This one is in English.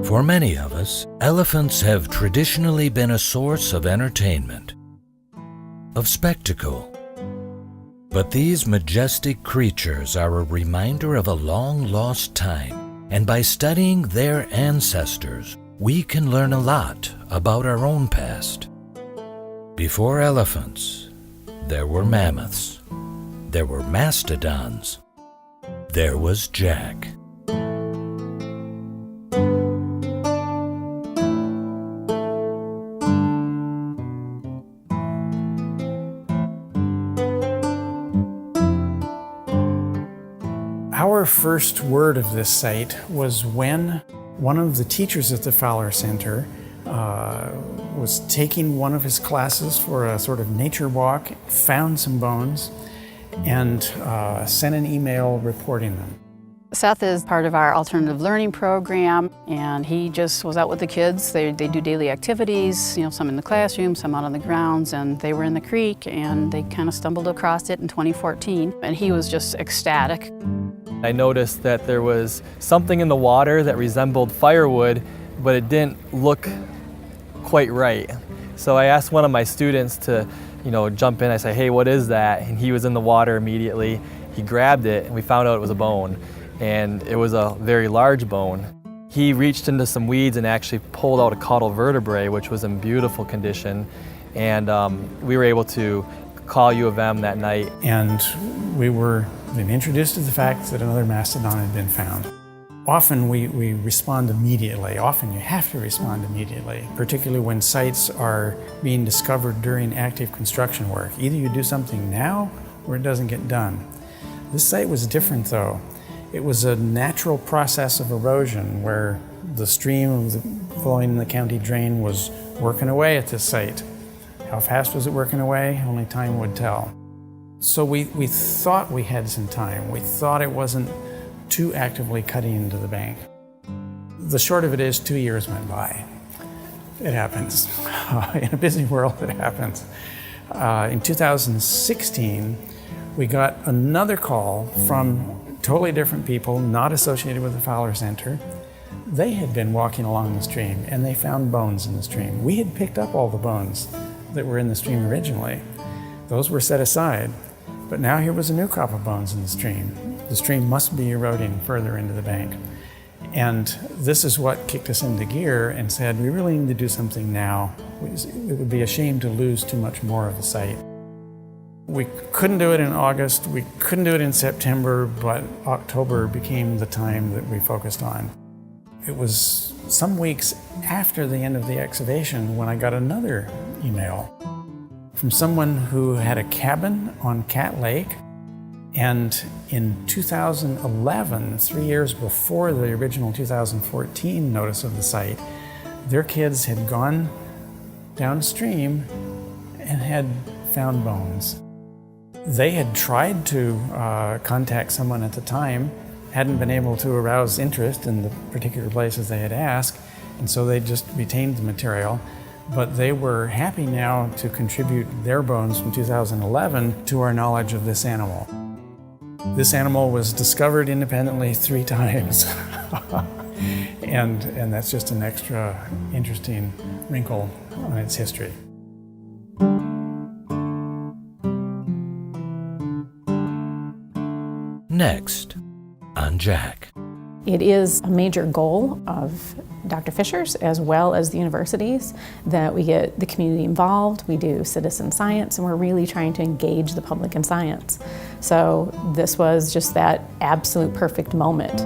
For many of us, elephants have traditionally been a source of entertainment, of spectacle. But these majestic creatures are a reminder of a long-lost time, and by studying their ancestors, we can learn a lot about our own past. Before elephants, there were mammoths, there were mastodons, there was Jack. Our first word of this site was when one of the teachers at the Fowler Center was taking one of his classes for a sort of nature walk, found some bones, and sent an email reporting them. Seth is part of our alternative learning program, and he just was out with the kids. They do daily activities, some in the classroom, some out on the grounds, and they were in the creek, and they kind of stumbled across it in 2014, and he was just ecstatic. I noticed that there was something in the water that resembled firewood, but it didn't look quite right. So I asked one of my students to, jump in. I said, "Hey, what is that?" And he was in the water immediately. He grabbed it, and we found out it was a bone. And it was a very large bone. He reached into some weeds and actually pulled out a caudal vertebrae, which was in beautiful condition. And we were able to call U of M that night. And we were then introduced to the fact that another mastodon had been found. Often we respond immediately. Often you have to respond immediately, particularly when sites are being discovered during active construction work. Either you do something now or it doesn't get done. This site was different though. It was a natural process of erosion where the stream flowing in the county drain was working away at this site. How fast was it working away? Only time would tell. So we thought we had some time. We thought it wasn't too actively cutting into the bank. The short of it is 2 years went by. It happens. In a busy world, it happens. In 2016, we got another call from totally different people, not associated with the Fowler Center. They had been walking along the stream and they found bones in the stream. We had picked up all the bones that were in the stream originally. Those were set aside, but now here was a new crop of bones in the stream. The stream must be eroding further into the bank. And this is what kicked us into gear and said, we really need to do something now. It would be a shame to lose too much more of the site. We couldn't do it in August, we couldn't do it in September, but October became the time that we focused on. It was some weeks after the end of the excavation when I got another email from someone who had a cabin on Cat Lake, and in 2011, 3 years before the original 2014 notice of the site, their kids had gone downstream and had found bones. They had tried to contact someone at the time, hadn't been able to arouse interest in the particular places they had asked, and so they just retained the material. But they were happy now to contribute their bones from 2011 to our knowledge of this animal. This animal was discovered independently 3 times. and that's just an extra interesting wrinkle on its history. Next, on Jack. It is a major goal of Dr. Fisher's as well as the universities that we get the community involved, we do citizen science, and we're really trying to engage the public in science. So this was just that absolute perfect moment.